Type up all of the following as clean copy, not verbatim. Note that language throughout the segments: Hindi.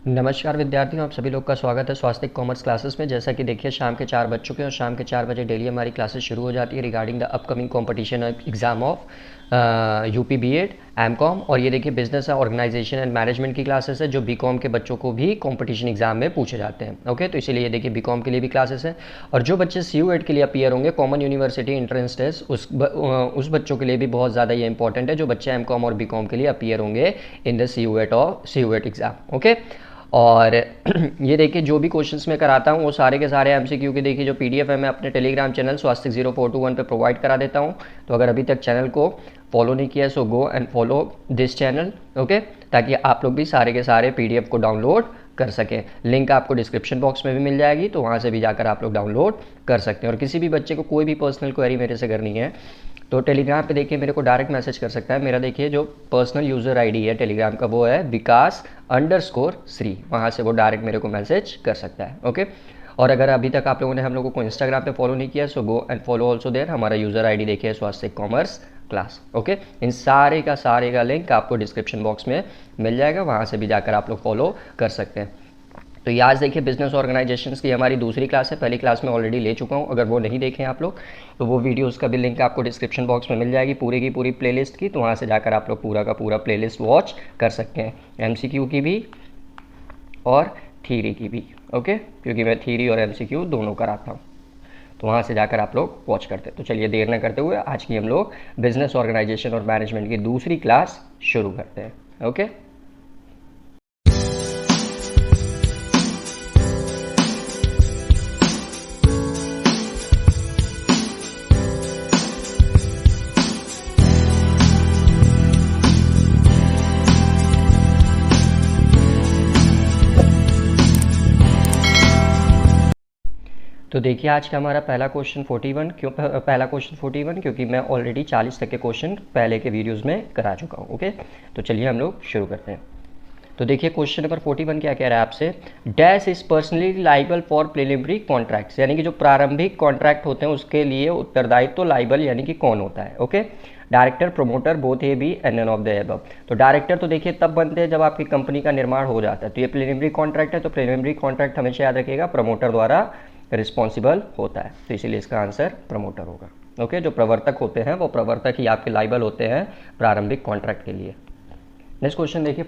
नमस्कार विद्यार्थियों, आप सभी लोग का स्वागत है स्वास्थ्य कॉमर्स क्लासेस में। जैसा कि देखिए शाम के 4 बज चुके हैं और शाम के 4 बजे डेली हमारी क्लासेस शुरू हो जाती है regarding the upcoming competition exam of UP B Ed M Com. और ये देखिए बिजनेस ऑर्गेनाइजेशन एंड मैनेजमेंट की क्लासेस है जो बी कॉम के बच्चों को भी कंपटीशन एग्जाम में पूछे जाते हैं। ओके, तो इसीलिए देखिए बी कॉम के लिए भी क्लासेस है। और जो बच्चे सी यू एड के लिए अपीयर होंगे कॉमन यूनिवर्सिटी एंट्रेंस टेस्ट, उस बच्चों के लिए भी बहुत ज़्यादा ये इंपॉर्टेंट है जो बच्चे एम कॉम और बी कॉम के लिए अपीयर होंगे in the C U Ed exam. Okay, और ये देखिए जो भी क्वेश्चंस मैं कराता हूँ वो सारे के सारे एमसीक्यू के देखिए जो पीडीएफ है मैं अपने टेलीग्राम चैनल स्वास्तिक 0421 पे प्रोवाइड करा देता हूँ। तो अगर अभी तक चैनल को फॉलो नहीं किया so go and follow this channel. Okay, ताकि आप लोग भी सारे के सारे पीडीएफ को डाउनलोड कर सकें। लिंक आपको डिस्क्रिप्शन बॉक्स में भी मिल जाएगी, तो वहाँ से भी जाकर आप लोग डाउनलोड कर सकते हैं। और किसी भी बच्चे को कोई भी पर्सनल क्वेरी मेरे से करनी है तो टेलीग्राम पे देखिए मेरे को डायरेक्ट मैसेज कर सकता है। मेरा देखिए जो पर्सनल यूज़र आईडी है टेलीग्राम का वो है विकास_श्री, वहाँ से वो डायरेक्ट मेरे को मैसेज कर सकता है। ओके, और अगर अभी तक आप लोगों ने हम लोगों को इंस्टाग्राम पे फॉलो नहीं किया so go and follow also there. हमारा यूज़र आईडी देखिए स्वास्थ्य कॉमर्स क्लास। ओके, इन सारे का लिंक आपको डिस्क्रिप्शन बॉक्स में मिल जाएगा, वहाँ से भी जाकर आप लोग फॉलो कर सकते हैं। तो ये आज देखिए बिजनेस ऑर्गेनाइजेशंस की हमारी दूसरी क्लास है। पहली क्लास में ऑलरेडी ले चुका हूँ, अगर वो नहीं देखें आप लोग तो वो वीडियोस का भी लिंक आपको डिस्क्रिप्शन बॉक्स में मिल जाएगी पूरी की पूरी प्लेलिस्ट की, तो वहाँ से जाकर आप लोग पूरा का पूरा प्लेलिस्ट वॉच कर सकते हैं, एमसीक्यू की भी और थीरी की भी। ओके, क्योंकि मैं थीरी और एमसीक्यू दोनों कराता हूँ, तो वहाँ से जाकर आप लोग वॉच करते हैं। तो चलिए देर न करते हुए आज की हम लोग बिजनेस ऑर्गेनाइजेशन और मैनेजमेंट की दूसरी क्लास शुरू करते हैं। ओके, तो देखिए आज का हमारा पहला क्वेश्चन 41। क्यों पहला क्वेश्चन 41? क्योंकि मैं ऑलरेडी 40 तक के क्वेश्चन पहले के वीडियोस में करा चुका हूँ। ओके, तो चलिए हम लोग शुरू करते हैं। तो देखिए क्वेश्चन नंबर 41 क्या कह रहा है आपसे, dash is personally liable for preliminary contracts, यानी कि जो प्रारंभिक कॉन्ट्रैक्ट होते हैं उसके लिए उत्तरदायित्व तो लाइबल यानी कि कौन होता है। Okay, director, promoter, both A B and none of the above. तो डायरेक्टर तो देखिए तब बनते हैं जब आपकी कंपनी का निर्माण हो जाता है, तो ये प्रिलिमिनरी कॉन्ट्रैक्ट है, तो प्रिलिमिनरी कॉन्ट्रैक्ट हमेशा याद रखिएगा प्रमोटर द्वारा रिस्पॉन्सिबल होता है, तो इसीलिए इसका आंसर प्रमोटर होगा। ओके, जो प्रवर्तक होते हैं वो प्रवर्तक ही आपके लाइबल होते हैं प्रारंभिक कॉन्ट्रैक्ट के लिए। नेक्स्ट क्वेश्चन देखिए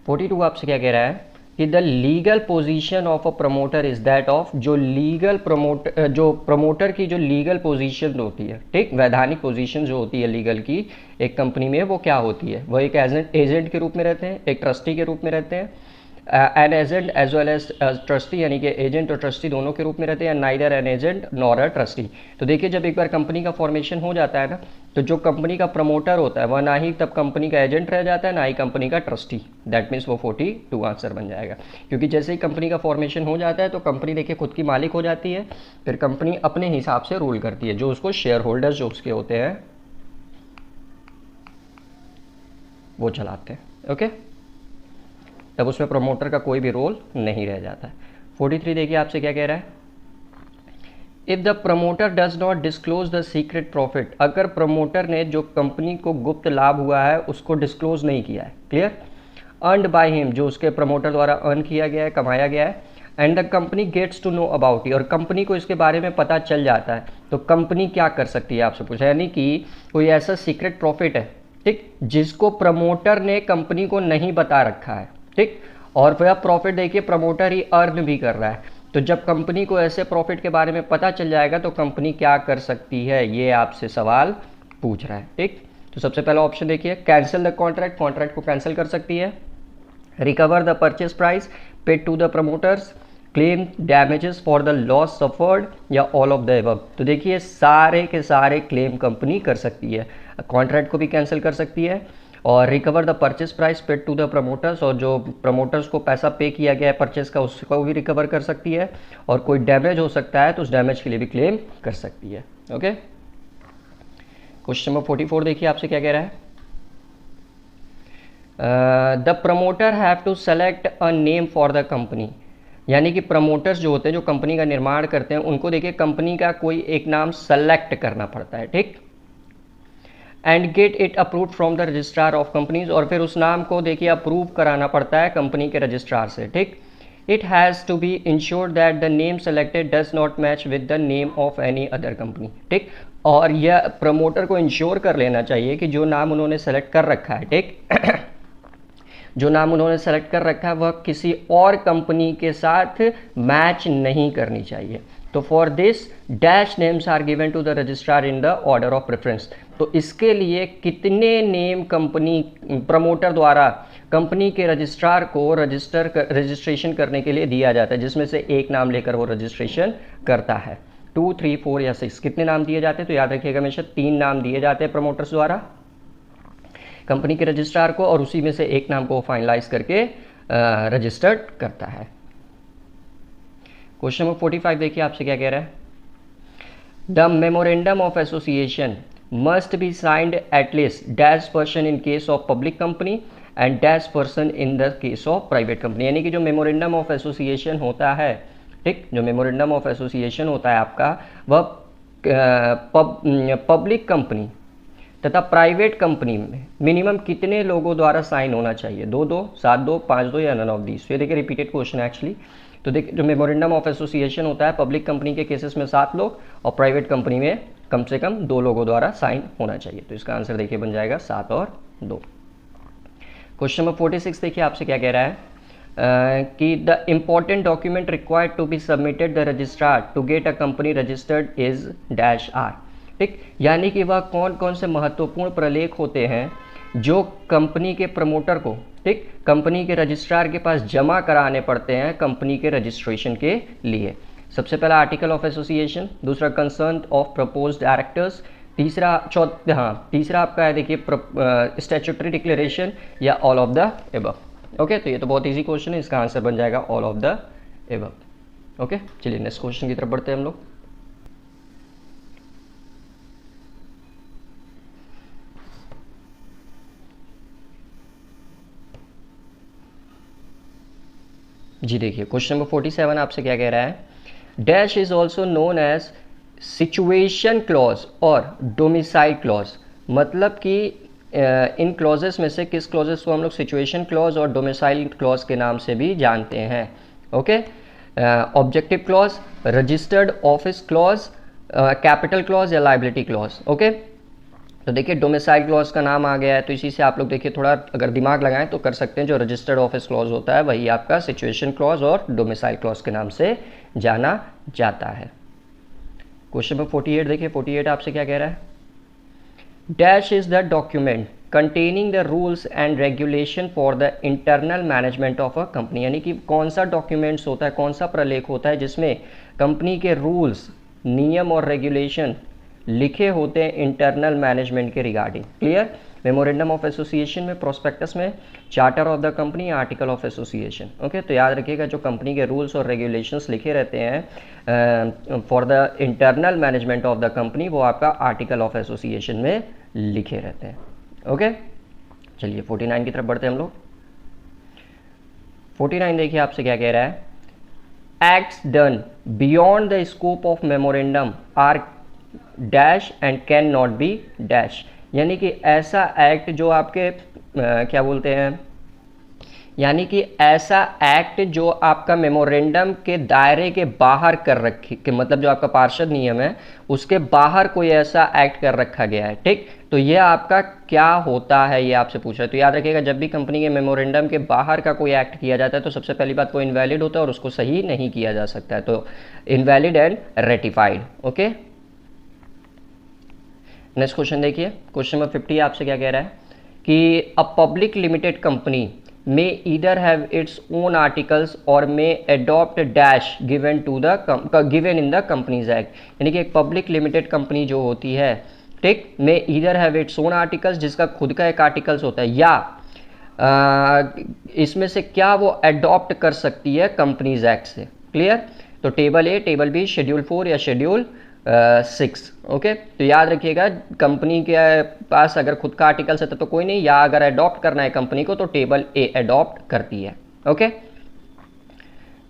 42 आपसे क्या कह रहा है कि the legal position of a promoter is that of, जो प्रमोटर की जो लीगल पोजीशन होती है, ठीक, वैधानिक पोजीशन जो होती है लीगल की एक कंपनी में, वो क्या होती है? वो एक एजेंट के रूप में रहते हैं, एक ट्रस्टी के रूप में रहते हैं, an agent as well as trustee, यानी कि एजेंट और ट्रस्टी दोनों के रूप में रहते हैं, neither an agent nor a trustee. तो देखिए जब एक बार कंपनी का फॉर्मेशन हो जाता है ना, तो जो कंपनी का प्रमोटर होता है वह ना ही तब कंपनी का एजेंट रह जाता है ना ही कंपनी का ट्रस्टी। दैट मीन्स वो 42 आंसर बन जाएगा, क्योंकि जैसे ही कंपनी का फॉर्मेशन हो जाता है तो कंपनी देखिए खुद की मालिक हो जाती है, फिर कंपनी अपने हिसाब से रूल करती है, जो उसको शेयर होल्डर्स जो उसके होते हैं वो चलाते हैं। ओके, तब उसमें प्रमोटर का कोई भी रोल नहीं रह जाता है। 43 देखिए आपसे क्या कह रहा है, if the promoter does not disclose the secret profit, अगर प्रमोटर ने जो कंपनी को गुप्त लाभ हुआ है उसको डिस्क्लोज नहीं किया है, क्लियर, अर्नड बाय हिम, जो उसके प्रमोटर द्वारा अर्न किया गया है, कमाया गया है, and the company gets to know about it, और कंपनी को इसके बारे में पता चल जाता है, तो कंपनी क्या कर सकती है आपसे पूछा, यानी कि कोई ऐसा सीक्रेट प्रॉफिट है, ठीक, जिसको प्रमोटर ने कंपनी को नहीं बता रखा है, ठीक, और वह प्रॉफिट देखिए प्रमोटर ही अर्न भी कर रहा है, तो जब कंपनी को ऐसे प्रॉफिट के बारे में पता चल जाएगा तो कंपनी क्या कर सकती है, ये आपसे सवाल पूछ रहा है। ठीक, तो सबसे पहला ऑप्शन देखिए, कैंसिल द कॉन्ट्रैक्ट, कॉन्ट्रैक्ट को कैंसिल कर सकती है, recover the purchase price paid to the promoters, claim damages for the loss suffered, या ऑल ऑफ द एबव। तो देखिए सारे के सारे क्लेम कंपनी कर सकती है, कॉन्ट्रैक्ट को भी कैंसिल कर सकती है, और recover the purchase price paid to the promoters, और जो प्रमोटर्स को पैसा पे किया गया है परचेस का उसको भी रिकवर कर सकती है, और कोई डैमेज हो सकता है तो उस डैमेज के लिए भी क्लेम कर सकती है। ओके, क्वेश्चन नंबर 44 देखिए आपसे क्या कह रहा है, the promoter have to select a name for the company, यानी कि प्रमोटर्स जो होते हैं जो कंपनी का निर्माण करते हैं उनको देखिए कंपनी का कोई एक नाम सेलेक्ट करना पड़ता है, ठीक, and get it approve from the registrar of companies, और फिर उस नाम को देखिए अप्रूव कराना पड़ता है कंपनी के रजिस्ट्रार से, ठीक। It has to be ensure that the name selected does not match with the name of any other company, ठीक। और यह प्रमोटर को इंश्योर कर लेना चाहिए कि जो नाम उन्होंने सेलेक्ट कर रखा है, ठीक जो नाम उन्होंने सेलेक्ट कर रखा है वह किसी और कंपनी के साथ मैच नहीं करनी चाहिए। तो for this dash names are given to the registrar in the order of preference. तो इसके लिए कितने नेम कंपनी प्रमोटर द्वारा कंपनी के रजिस्ट्रार को रजिस्ट्रेशन करने के लिए दिया जाता है, जिसमें से एक नाम लेकर वो रजिस्ट्रेशन करता है। 2, 3, 4 या 6 कितने नाम दिए जाते हैं? तो याद रखिएगा हमेशा 3 नाम दिए जाते हैं प्रमोटर्स द्वारा कंपनी के रजिस्ट्रार को, और उसी में से एक नाम को फाइनलाइज करके रजिस्टर्ड करता है। क्वेश्चन नंबर 45 देखिए आपसे क्या कह रहा है। The memorandum of association must be signed at least dash person in case of public company and dash person in the case of private company. यानी कि जो मेमोरेंडम ऑफ एसोसिएशन होता है, ठीक, जो मेमोरेंडम ऑफ एसोसिएशन होता है आपका, वह पब्लिक कंपनी तथा प्राइवेट कंपनी में मिनिमम कितने लोगों द्वारा साइन होना चाहिए? 2, 2, 7, 2, 5, 2 या नन ऑफ दीज। ये देखिए रिपीटेड क्वेश्चन है एक्चुअली। तो देखिए जो मेमोरेंडम ऑफ एसोसिएशन होता है पब्लिक कंपनी के केसेस में 7 लोग और प्राइवेट कंपनी में कम से कम 2 लोगों द्वारा साइन होना चाहिए। तो इसका आंसर देखिए बन जाएगा 7 और 2। क्वेश्चन नंबर 46 देखिए आपसे क्या कह रहा है कि the important document required to be submitted the registrar to get a company registered is dash are, ठीक। यानी कि वह कौन कौन से महत्वपूर्ण प्रलेख होते हैं जो कंपनी के प्रमोटर को, ठीक, कंपनी के रजिस्ट्रार के पास जमा कराने पड़ते हैं कंपनी के रजिस्ट्रेशन के लिए। सबसे पहला आर्टिकल ऑफ एसोसिएशन, दूसरा कंसर्न ऑफ प्रपोज्ड डायरेक्टर्स, तीसरा आपका है देखिए स्टैट्यूटरी डिक्लेरेशन या all of the above. Okay, तो ये तो बहुत इजी क्वेश्चन है, इसका आंसर बन जाएगा all of the above. Okay, चलिए नेक्स्ट क्वेश्चन की तरफ बढ़ते हैं हम लोग। जी देखिए क्वेश्चन नंबर 47 आपसे क्या कह रहा है। Dash is also known as situation clause और डोमिसाइल क्लॉज। मतलब कि इन क्लॉजेस में से किस क्लॉजेस को हम लोग सिचुएशन क्लॉज और डोमिसाइल क्लॉज के नाम से भी जानते हैं। Okay, objective clause, registered office clause, capital clause या लाइबिलिटी क्लॉज। ओके, तो देखिए डोमिसाइल क्लॉज का नाम आ गया है, तो इसी से आप लोग देखिए थोड़ा अगर दिमाग लगाएं तो कर सकते हैं। जो रजिस्टर्ड ऑफिस क्लॉज होता है वही आपका सिचुएशन क्लॉज और डोमिसाइल क्लॉज के नाम से जाना जाता है। क्वेश्चन नंबर 48 देखिए, 48 आपसे क्या कह रहा है। Dash is the document containing the rules and regulation for the internal management of a company. यानी कि कौन सा डॉक्यूमेंट्स होता है, कौन सा प्रलेख होता है जिसमें कंपनी के रूल्स, नियम और रेगुलेशन लिखे होते हैं इंटरनल मैनेजमेंट के regarding. Clear. Memorandum of association में, प्रोस्पेक्टस में, charter of the company, article of association. Okay, तो याद रखिएगा जो कंपनी के रूल्स और रेगुलेशंस लिखे रहते हैं for the internal management of the company, वो आपका आर्टिकल ऑफ एसोसिएशन में लिखे रहते हैं। ओके, चलिए 49 की तरफ बढ़ते हैं हम लोग। 49 देखिए आपसे क्या कह रहा है। Acts done beyond the scope of memorandum are dash and can not be dash. यानी कि ऐसा एक्ट जो आपके क्या बोलते हैं, यानी कि ऐसा एक्ट जो आपका मेमोरेंडम के दायरे के बाहर कर रखी कि मतलब जो आपका पार्षद नियम है उसके बाहर कोई ऐसा एक्ट कर रखा गया है, ठीक। तो ये आपका क्या होता है, ये आपसे पूछ रहा है। तो याद रखिएगा जब भी कंपनी के मेमोरेंडम के बाहर का कोई एक्ट किया जाता है तो सबसे पहली बात वो इनवैलिड होता है और उसको सही नहीं किया जा सकता है। तो invalid and ratified. Okay, next question देखिए, क्वेश्चन नंबर 50 आपसे क्या कह रहा है कि a public limited company may either have its own articles और may adopt dash given in the companies act. यानी कि एक पब्लिक लिमिटेड कंपनी जो होती है, ठीक, may either have its own articles, जिसका खुद का एक आर्टिकल्स होता है, या इसमें से क्या वो अडॉप्ट कर सकती है कंपनीज एक्ट से। क्लियर। तो टेबल ए, टेबल बी, शेड्यूल 4 या शेड्यूल 6। ओके, तो याद रखिएगा कंपनी के पास अगर खुद का आर्टिकल्स है तो कोई नहीं, या अगर अडॉप्ट करना है कंपनी को तो टेबल ए अडॉप्ट करती है। ओके,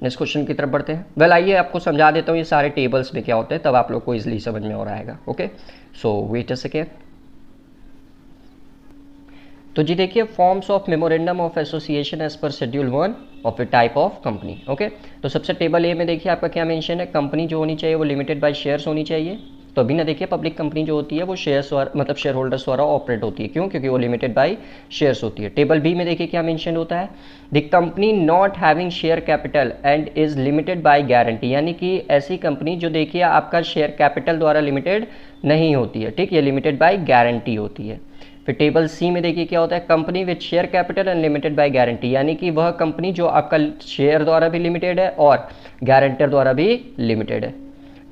नेक्स्ट क्वेश्चन की तरफ बढ़ते हैं। वेल आइए आपको समझा देता हूँ ये सारे टेबल्स में क्या होते हैं, तब आप लोग को इजिली समझ में हो रहेगा। Okay, so wait a second. तो जी देखिए forms of memorandum of association as per schedule 1 of A type of company. Okay, तो सबसे टेबल ए में देखिए आपका क्या मेंशन है, कंपनी जो होनी चाहिए वो लिमिटेड बाय शेयर्स होनी चाहिए। तो अभी ना देखिए पब्लिक कंपनी जो होती है वो शेयर्स मतलब शेयर होल्डर्स द्वारा ऑपरेट होती है, क्यों? क्योंकि वो लिमिटेड बाय शेयर्स होती है। टेबल बी में देखिए क्या मेंशन होता है, the company not having share capital and is limited by guarantee, यानी कि ऐसी कंपनी जो देखिए आपका शेयर कैपिटल द्वारा लिमिटेड नहीं होती है, ठीक, ये लिमिटेड बाय गारंटी होती है। फिर टेबल सी में देखिए क्या होता है, company with share capital and limited by guarantee, यानी कि वह कंपनी जो आपका शेयर द्वारा भी लिमिटेड है और गारंटर द्वारा भी लिमिटेड है।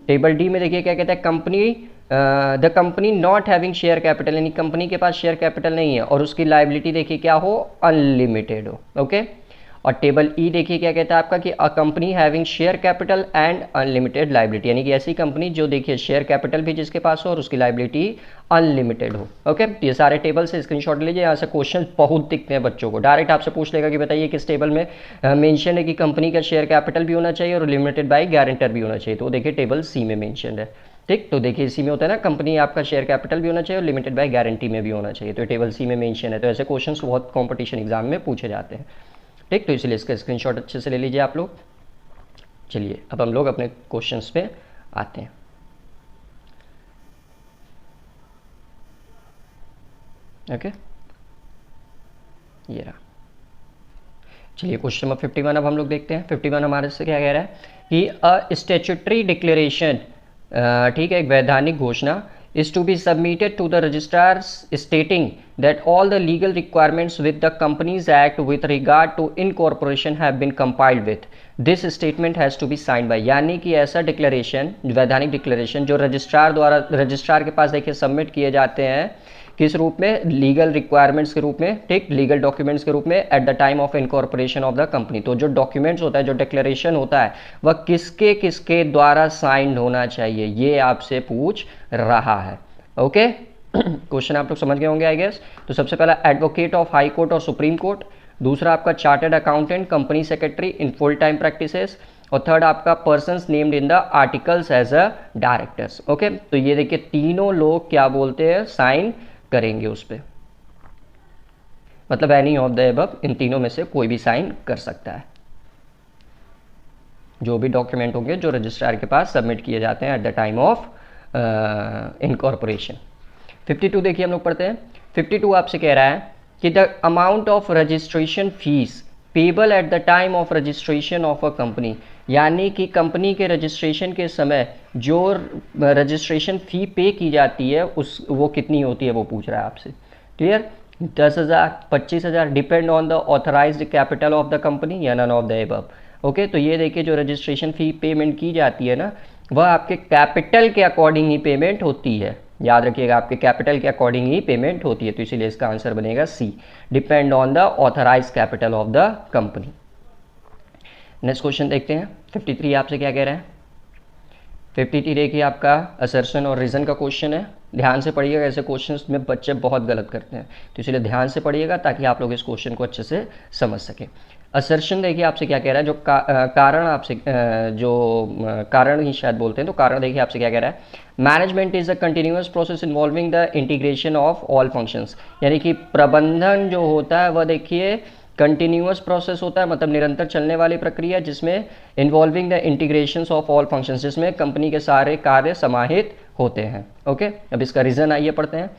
टेबल डी में देखिए क्या कहता है, company the company not having share capital, यानी कंपनी के पास शेयर कैपिटल नहीं है और उसकी लाइबिलिटी देखिए क्या हो, अनलिमिटेड हो। ओके, और टेबल ई देखिए क्या कहता है आपका कि a company having share capital and unlimited liability, यानी कि ऐसी कंपनी जो देखिए शेयर कैपिटल भी जिसके पास हो और उसकी लाइबिलिटी अनलिमिटेड हो। ओके, ये सारे टेबल से स्क्रीनशॉट लीजिए, यहाँ से क्वेश्चन बहुत दिखते हैं बच्चों को, डायरेक्ट आपसे पूछ लेगा कि बताइए किस टेबल में मेंशन है कि कंपनी का शेयर कैपिटल भी होना चाहिए और लिमिटेड बाय गारंटर भी होना चाहिए। तो देखिए टेबल सी में मेंशन है, ठीक। तो देखिए इसी में होता है ना, कंपनी आपका शेयर कैपिटल भी होना चाहिए और लिमिटेड बाय गारंटी में भी होना चाहिए, तो टेबल सी में मेंशन है। तो ऐसे क्वेश्चन बहुत कॉम्पिटिशन एग्जाम में पूछे जाते हैं, ठीक। तो इसलिए इसका स्क्रीनशॉट अच्छे से ले लीजिए आप लोग। चलिए अब हम लोग अपने क्वेश्चंस पे आते हैं। ओके, ये रहा। चलिए क्वेश्चन नंबर 51 अब हम लोग देखते हैं। 51 हमारे से क्या कह रहा है कि अ स्टैट्यूटरी डिक्लेरेशन, ठीक है, एक वैधानिक घोषणा is to be submitted to the registrars stating that all the legal requirements with the Companies Act with regard to incorporation have been compiled with. This statement has to be signed by, यानी कि ऐसा डिक्लेरेशन, वैधानिक डिक्लेरेशन जो रजिस्ट्रार द्वारा, रजिस्ट्रार के पास देखिए सबमिट किए जाते हैं किस रूप में, लीगल रिक्वायरमेंट्स के रूप में, ठीक, लीगल डॉक्यूमेंट्स के रूप में at the time of incorporation of the company. तो जो डॉक्यूमेंट्स होता है, जो डिक्लेरेशन होता है, वह किसके किसके द्वारा साइंड होना चाहिए, ये आपसे पूछ रहा है। ओके, क्वेश्चन आप लोग समझ गए होंगे आई गेस। तो सबसे पहला एडवोकेट ऑफ हाई कोर्ट और सुप्रीम कोर्ट, दूसरा आपका chartered accountant, company secretary in full time practices, और थर्ड आपका persons named in the articles as a directors. Okay, तो ये देखिए तीनों लोग क्या बोलते हैं, साइन करेंगे उस पर, मतलब एनी ऑफ द अबव, इन तीनों में से कोई भी साइन कर सकता है। जो भी डॉक्यूमेंट होंगे जो रजिस्ट्रार के पास सबमिट किए जाते हैं at the time of incorporation. 52 देखिए हम लोग पढ़ते हैं। 52 आपसे कह रहा है कि the amount of registration fees payable at the time of registration of a company, यानी कि कंपनी के रजिस्ट्रेशन के समय जो रजिस्ट्रेशन फ़ी पे की जाती है उस वो कितनी होती है वो पूछ रहा है आपसे। Clear? 10,000, 25,000, depend on the authorised capital of the company या none of the above. Okay, तो ये देखिए जो रजिस्ट्रेशन फ़ी पेमेंट की जाती है ना, वह आपके कैपिटल के अकॉर्डिंग ही पेमेंट होती है। याद रखिएगा, आपके कैपिटल के अकॉर्डिंग ही पेमेंट होती है, तो इसीलिए इसका आंसर बनेगा C, depend on the authorised capital of the company. Next question देखते हैं। 53 आपसे क्या कह रहा है। 53 देखिए आपका असर्शन और रीज़न का क्वेश्चन है। ध्यान से पढ़िएगा, ऐसे क्वेश्चंस में बच्चे बहुत गलत करते हैं, तो इसलिए ध्यान से पढ़िएगा ताकि आप लोग इस क्वेश्चन को अच्छे से समझ सकें। असर्शन देखिए आपसे क्या कह रहा है, जो कारण आपसे कारण ही शायद बोलते हैं, तो कारण देखिए आपसे क्या कह रहा है, management is a continuous process involving the integration of all functions, यानी कि प्रबंधन जो होता है वह देखिए कंटिन्यूअस प्रोसेस होता है, मतलब निरंतर चलने वाली प्रक्रिया जिसमें involving the integrations of all functions, जिसमें कंपनी के सारे कार्य समाहित होते हैं। ओके, अब इसका रीजन आइए पढ़ते हैं।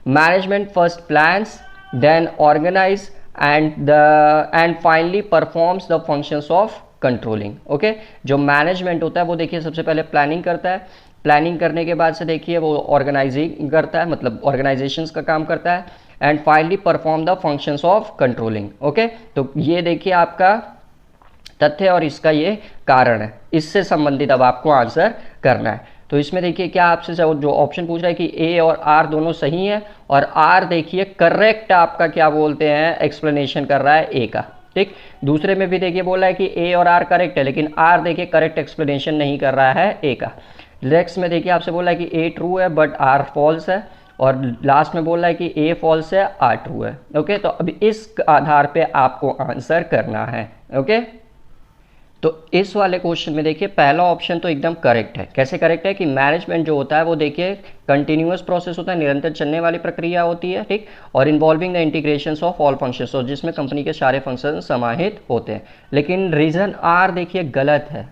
Management first plans then organise and finally performs the functions of controlling. Okay, जो मैनेजमेंट होता है वो देखिए सबसे पहले प्लानिंग करता है, प्लानिंग करने के बाद से देखिए वो ऑर्गेनाइजिंग करता है, मतलब ऑर्गेनाइजेशंस का काम करता है, and finally perform the functions of controlling. Okay, तो ये देखिए आपका तथ्य और इसका ये कारण है, इससे संबंधित अब आपको आंसर करना है। तो इसमें देखिए क्या आपसे जो ऑप्शन पूछ रहा है कि ए और आर दोनों सही है, और आर देखिए करेक्ट आपका क्या बोलते हैं एक्सप्लेनेशन कर रहा है ए का, ठीक। दूसरे में भी देखिए बोला है कि ए और आर करेक्ट है, लेकिन आर देखिए करेक्ट एक्सप्लेनेशन नहीं कर रहा है ए का। नेक्स्ट में देखिए आपसे बोला है कि ए ट्रू है बट आर फॉल्स है, और लास्ट में बोल रहा है कि ए फॉल्स है आर ट्रू है। ओके, तो अब इस आधार पे आपको आंसर करना है। ओके, तो इस वाले क्वेश्चन में देखिए पहला ऑप्शन तो एकदम करेक्ट है। कैसे करेक्ट है कि मैनेजमेंट जो होता है वो देखिए कंटिन्यूअस प्रोसेस होता है, निरंतर चलने वाली प्रक्रिया होती है, ठीक, और involving the integration of all functions, और जिसमें कंपनी के सारे फंक्शन समाहित होते हैं। लेकिन रीजन आर देखिए गलत है।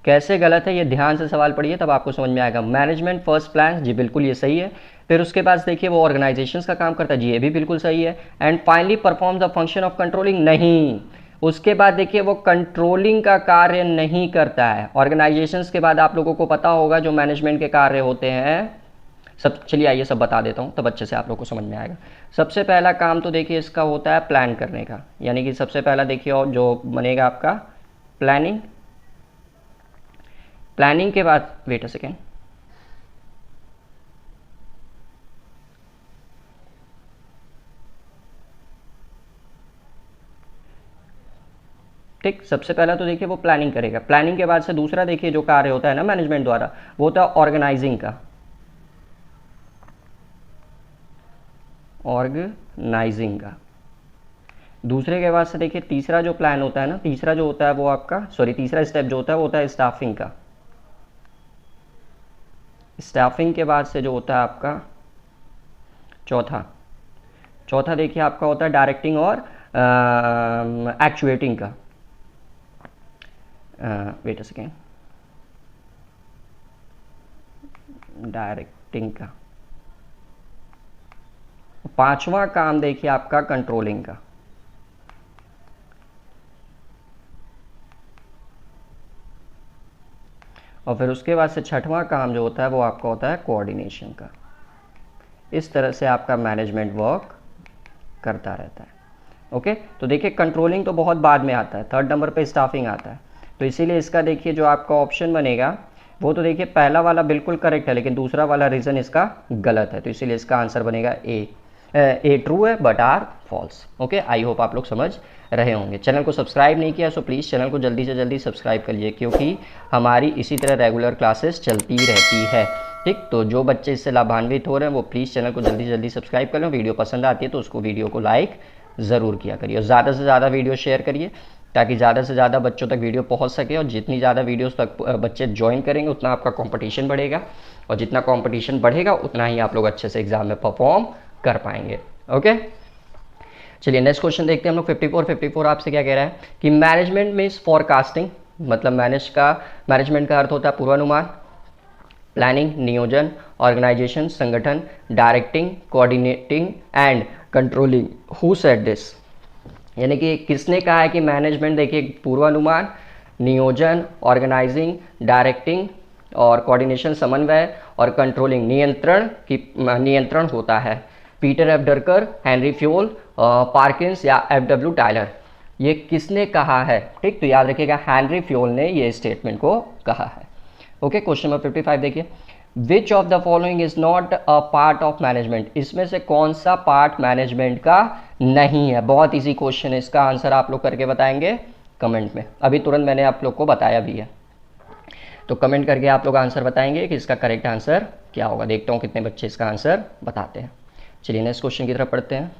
कैसे गलत है ये ध्यान से सवाल पढ़िए तब आपको समझ में आएगा। मैनेजमेंट फर्स्ट प्लान, जी बिल्कुल ये सही है। फिर उसके बाद देखिए वो ऑर्गेनाइजेशंस का काम करता है, जी ये भी बिल्कुल सही है। And finally perform the function of controlling, नहीं। उसके बाद देखिए वो कंट्रोलिंग का कार्य नहीं करता है। ऑर्गेनाइजेशंस के बाद आप लोगों को पता होगा जो मैनेजमेंट के कार्य होते हैं सब, चलिए आइए सब बता देता हूँ तब अच्छे से आप लोग को समझ में आएगा। सबसे पहला काम तो देखिए इसका होता है प्लान करने का, यानी कि सबसे पहला देखिए और जो बनेगा आपका प्लानिंग। प्लानिंग के बाद वेट अ सेकेंड, ठीक, सबसे पहला तो देखिए वो प्लानिंग करेगा। प्लानिंग के बाद से दूसरा देखिए जो कार्य होता है ना मैनेजमेंट द्वारा, वो होता है ऑर्गेनाइजिंग का, ऑर्गेनाइजिंग का। दूसरे के बाद से देखिए तीसरा जो प्लान होता है ना, तीसरा जो होता है वो आपका, सॉरी तीसरा स्टेप जो होता है वो होता है स्टाफिंग का। स्टाफिंग के बाद से जो होता है आपका चौथा, चौथा देखिए आपका होता है डायरेक्टिंग और एक्चुएटिंग का। वेट अ सेकेंड, डायरेक्टिंग का। पांचवा काम देखिए आपका कंट्रोलिंग का। और फिर उसके बाद से छठवां काम जो होता है वो आपका होता है कोऑर्डिनेशन का। इस तरह से आपका मैनेजमेंट वर्क करता रहता है। ओके, तो देखिए कंट्रोलिंग तो बहुत बाद में आता है, थर्ड नंबर पे स्टाफिंग आता है। तो इसीलिए इसका देखिए जो आपका ऑप्शन बनेगा वो तो देखिए पहला वाला बिल्कुल करेक्ट है, लेकिन दूसरा वाला रीज़न इसका गलत है। तो इसीलिए इसका आंसर बनेगा ए ट्रू है but R false. Okay, I hope आप लोग समझ रहे होंगे। चैनल को सब्सक्राइब नहीं किया सो प्लीज़ चैनल को जल्दी से जल्दी सब्सक्राइब कर लीजिए, क्योंकि हमारी इसी तरह रेगुलर क्लासेस चलती रहती है, ठीक। तो जो बच्चे इससे लाभान्वित हो रहे हैं वो प्लीज़ चैनल को जल्दी से जल्दी सब्सक्राइब कर लें। वीडियो पसंद आती है तो उसको वीडियो को लाइक ज़रूर किया करिए, और ज़्यादा से ज़्यादा वीडियो शेयर करिए ताकि ज़्यादा से ज़्यादा बच्चों तक वीडियो पहुंच सके। और जितनी ज़्यादा वीडियोस तक बच्चे ज्वाइन करेंगे उतना आपका कंपटीशन बढ़ेगा, और जितना कंपटीशन बढ़ेगा उतना ही आप लोग अच्छे से एग्जाम में परफॉर्म कर पाएंगे। ओके, चलिए नेक्स्ट क्वेश्चन देखते हैं हम लोग। 54 आपसे क्या कह रहा है कि मैनेजमेंट मीन्स फॉरकास्टिंग, मतलब मैनेजमेंट का अर्थ होता है पूर्वानुमान, प्लानिंग नियोजन, ऑर्गेनाइजेशन संगठन, directing coordinating and controlling. Who said this, यानी कि किसने कहा है कि मैनेजमेंट देखिए पूर्वानुमान, नियोजन, ऑर्गेनाइजिंग, डायरेक्टिंग और कोऑर्डिनेशन समन्वय, और कंट्रोलिंग नियंत्रण होता है। पीटर एफ डरकर, हेनरी फ्योल, पार्किंस या एफ.डब्ल्यू. टायलर, ये किसने कहा है, ठीक। तो याद रखिएगा हेनरी फ्योल ने ये स्टेटमेंट को कहा है। ओके, क्वेश्चन नंबर 55 देखिए, विच of the following is not a part of management, इसमें से कौन सा पार्ट मैनेजमेंट का नहीं है। बहुत इजी क्वेश्चन है, इसका आंसर आप लोग करके बताएंगे कमेंट में। अभी तुरंत मैंने आप लोग को बताया भी है, तो कमेंट करके आप लोग आंसर बताएंगे कि इसका करेक्ट आंसर क्या होगा। देखता हूँ कितने बच्चे इसका आंसर बताते हैं। चलिए नेक्स्ट क्वेश्चन की तरफ पढ़ते हैं।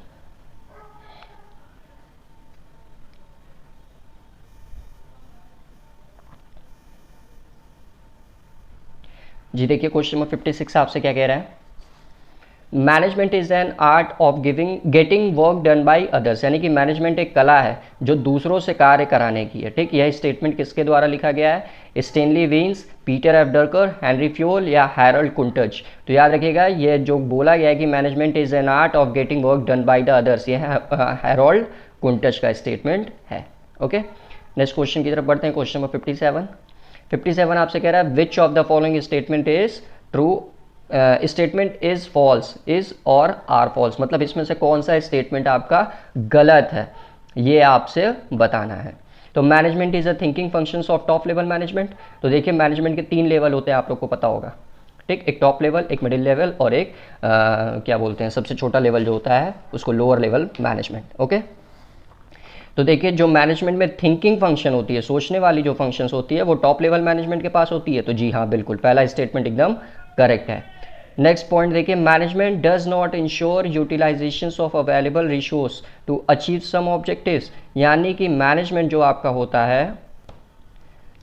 जी देखिए क्वेश्चन नंबर 56 आपसे क्या कह रहा है, management is an art of getting work done by others, यानी कि मैनेजमेंट एक कला है जो दूसरों से कार्य कराने की है, ठीक। यह स्टेटमेंट किसके द्वारा लिखा गया है, स्टेनली वीन्स, पीटर एफ डरकर, हेनरी फ्योल या हैरोल्ड कुंटज। तो याद रखिएगा ये जो बोला गया है कि management is an art of getting work done by the others, ये हैरोल्ड कुंटज का स्टेटमेंट है। ओके, नेक्स्ट क्वेश्चन की तरफ बढ़ते हैं। क्वेश्चन नंबर 57 आपसे कह रहा है which of the following statement is true, statement is false, is और आर फॉल्स, मतलब इसमें से कौन सा स्टेटमेंट आपका गलत है ये आपसे बताना है। तो management is a thinking functions of top level management. तो देखिए मैनेजमेंट के 3 लेवल होते हैं, आप लोग को पता होगा, ठीक। एक टॉप लेवल, एक मिडिल लेवल और एक क्या बोलते हैं सबसे छोटा लेवल जो होता है उसको लोअर लेवल मैनेजमेंट। ओके, तो देखिए जो मैनेजमेंट में थिंकिंग फंक्शन होती है, सोचने वाली जो फंक्शंस होती है वो टॉप लेवल मैनेजमेंट के पास होती है। तो जी हाँ बिल्कुल पहला स्टेटमेंट एकदम करेक्ट है। नेक्स्ट पॉइंट देखिए, management does not ensure utilisation of available resource to achieve some objectives, यानी कि मैनेजमेंट जो आपका होता है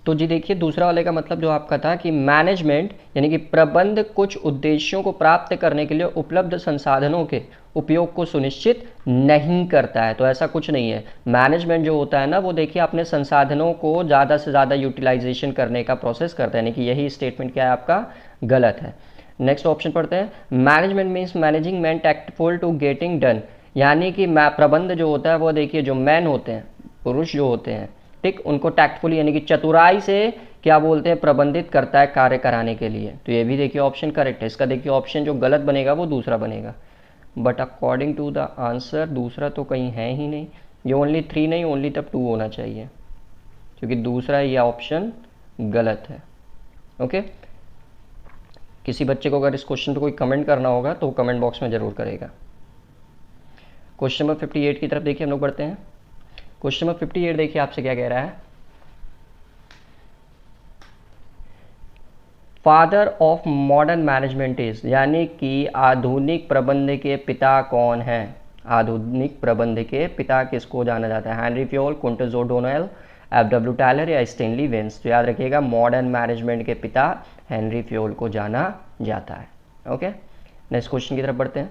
तो जी देखिए दूसरा वाले का मतलब जो आपका था कि मैनेजमेंट यानी कि प्रबंध कुछ उद्देश्यों को प्राप्त करने के लिए उपलब्ध संसाधनों के उपयोग को सुनिश्चित नहीं करता है। तो ऐसा कुछ नहीं है। मैनेजमेंट जो होता है ना, वो देखिए अपने संसाधनों को ज़्यादा से ज़्यादा यूटिलाइजेशन करने का प्रोसेस करता है, यानी कि यही स्टेटमेंट क्या है आपका, गलत है। नेक्स्ट ऑप्शन पढ़ते हैं। Management means managing man tactful to getting done, यानी कि प्रबंध जो होता है वो देखिए जो मैन होते हैं, पुरुष जो होते हैं, ठीक, उनको टैक्टफुली यानी कि चतुराई से क्या बोलते हैं, प्रबंधित करता है कार्य कराने के लिए। तो ये भी देखिए ऑप्शन करेक्ट है। इसका देखिए ऑप्शन जो गलत बनेगा वो दूसरा बनेगा, but according to the answer दूसरा तो कहीं है ही नहीं। ये ओनली 3 नहीं, ओनली तब 2 होना चाहिए, क्योंकि दूसरा ये ऑप्शन गलत है। ओके, किसी बच्चे को अगर इस क्वेश्चन पे कोई कमेंट करना होगा तो कमेंट बॉक्स में ज़रूर करेगा। क्वेश्चन नंबर 58 की तरफ देखिए हम लोग बढ़ते हैं। क्वेश्चन नंबर 58 देखिए आपसे क्या कह रहा है। Father of modern management is, यानी कि आधुनिक प्रबंध के पिता कौन है। आधुनिक प्रबंध के पिता किसको जाना जाता है, Henry Fayol, Quintus O'Donnell, F.W.. Tyler या स्टैनली विंस। तो याद रखिएगा मॉडर्न मैनेजमेंट के पिता हेनरी फ्योल को जाना जाता है। ओके, नेक्स्ट क्वेश्चन की तरफ बढ़ते हैं।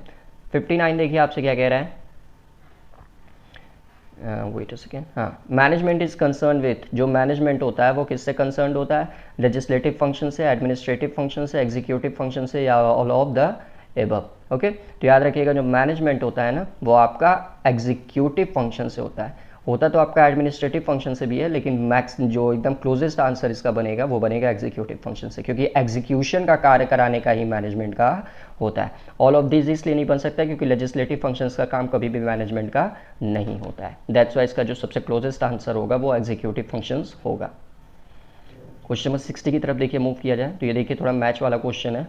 59 देखिए आपसे क्या कह रहा है। वेट अ सेकेंड, हाँ, मैनेजमेंट इज कंसर्न विथ, जो मैनेजमेंट होता है वो किससे कंसर्न होता है, लेजिस्लेटिव फंक्शन से, एडमिनिस्ट्रेटिव फंक्शन से, एग्जीक्यूटिव फंक्शन से, या all of the above. Okay, तो याद रखिएगा जो मैनेजमेंट होता है ना वो आपका एग्जीक्यूटिव फंक्शन से होता है। होता तो आपका एडमिनिस्ट्रेटिव फंक्शन से भी है, लेकिन मैक्स जो एकदम क्लोजेस्ट आंसर इसका बनेगा वो बनेगा एग्जीक्यूटिव फंक्शन से, क्योंकि एग्जीक्यूशन का कार्य कराने का ही मैनेजमेंट का होता है। ऑल ऑफ दिस इसलिए नहीं बन सकता क्योंकि लेजिस्लेटिव फंक्शंस का काम कभी भी मैनेजमेंट का नहीं होता है। दैट्स वाई इसका जो सबसे क्लोजेस्ट आंसर होगा वो एग्जीक्यूटिव फंक्शंस होगा। क्वेश्चन नंबर 60 की तरफ देखिए मूव किया जाए। तो ये देखिए थोड़ा मैच वाला क्वेश्चन है।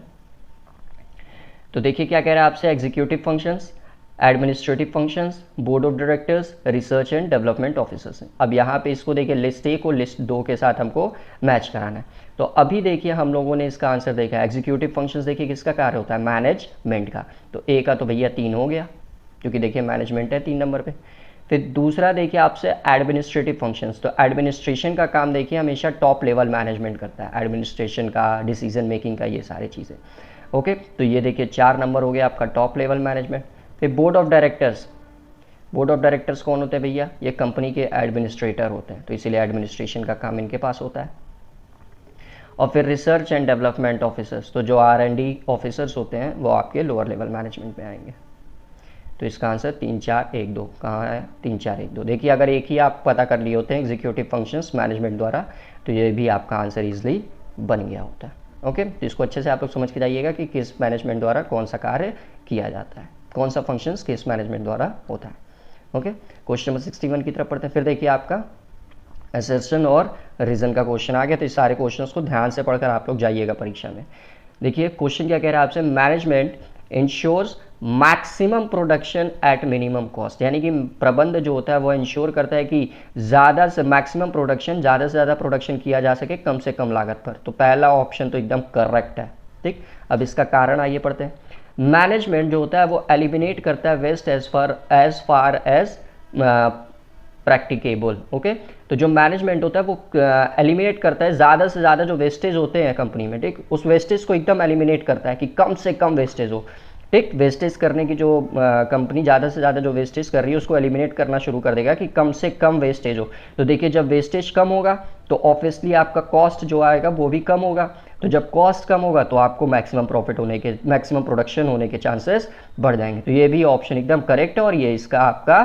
तो देखिए क्या कह रहा है आपसे, executive functions, administrative functions, board of directors, research and development officers. अब यहाँ पे इसको देखिए लिस्ट 1 और लिस्ट 2 के साथ हमको मैच कराना है। तो अभी देखिए हम लोगों ने इसका आंसर देखा, एग्जीक्यूटिव फंक्शंस देखिए किसका कार्य होता है, मैनेजमेंट का। तो ए का तो भैया 3 हो गया, क्योंकि देखिए मैनेजमेंट है 3 नंबर पे। फिर दूसरा देखिए आपसे एडमिनिस्ट्रेटिव फंक्शंस। तो एडमिनिस्ट्रेशन का काम देखिए हमेशा टॉप लेवल मैनेजमेंट करता है, एडमिनिस्ट्रेशन का, डिसीजन मेकिंग का, ये सारी चीज़ें। ओके, तो ये देखिए 4 नंबर हो गया आपका टॉप लेवल मैनेजमेंट। फिर board of directors, board of directors कौन होते हैं भैया, ये कंपनी के एडमिनिस्ट्रेटर होते हैं, तो इसीलिए एडमिनिस्ट्रेशन का काम इनके पास होता है। और फिर रिसर्च एंड डेवलपमेंट ऑफिसर्स, तो जो R&D ऑफिसर्स होते हैं वो आपके लोअर लेवल मैनेजमेंट में आएंगे। तो इसका आंसर 3 4 1 2 कहाँ है, 3 4 1 2। देखिए अगर एक ही आप पता कर लिए होते हैं एग्जीक्यूटिव फंक्शंस मैनेजमेंट द्वारा, तो ये भी आपका आंसर ईजिली बन गया होता है। ओके, तो इसको अच्छे से आप लोग समझ के जाइएगा कि किस मैनेजमेंट द्वारा कौन सा कार्य किया जाता है, कौन सा फंक्शंस किस मैनेजमेंट द्वारा होता है। ओके, क्वेश्चन नंबर 61 की तरफ पढ़ते हैं। फिर देखिए आपका असर्शन और रीजन का क्वेश्चन आ गया। तो इस सारे क्वेश्चंस को ध्यान से पढ़कर आप लोग जाइएगा परीक्षा में। देखिए क्वेश्चन क्या कह रहा है आपसे, management ensures maximum production at minimum cost, यानी कि प्रबंध जो होता है वो इंश्योर करता है कि ज़्यादा से मैक्सिमम प्रोडक्शन, ज़्यादा से ज़्यादा प्रोडक्शन किया जा सके कम से कम लागत पर। तो पहला ऑप्शन तो एकदम करेक्ट है। ठीक, अब इसका कारण आइए पढ़ते हैं। मैनेजमेंट जो होता है वो एलिमिनेट करता है waste as far as practicable. Okay, तो जो मैनेजमेंट होता है वो एलिमिनेट करता है ज़्यादा से ज़्यादा जो वेस्टेज होते हैं कंपनी में, ठीक, उस वेस्टेज को एकदम एलिमिनेट करता है कि कम से कम वेस्टेज हो। ठीक, वेस्टेज करने की जो कंपनी ज़्यादा से ज़्यादा जो वेस्टेज कर रही है उसको एलिमिनेट करना शुरू कर देगा कि कम से कम वेस्टेज हो। तो देखिए जब वेस्टेज कम होगा तो ऑब्वियसली आपका कॉस्ट जो आएगा वो भी कम होगा। तो जब कॉस्ट कम होगा तो आपको मैक्सिमम प्रॉफिट होने के, मैक्सिमम प्रोडक्शन होने के चांसेस बढ़ जाएंगे। तो ये भी ऑप्शन एकदम करेक्ट है और ये इसका आपका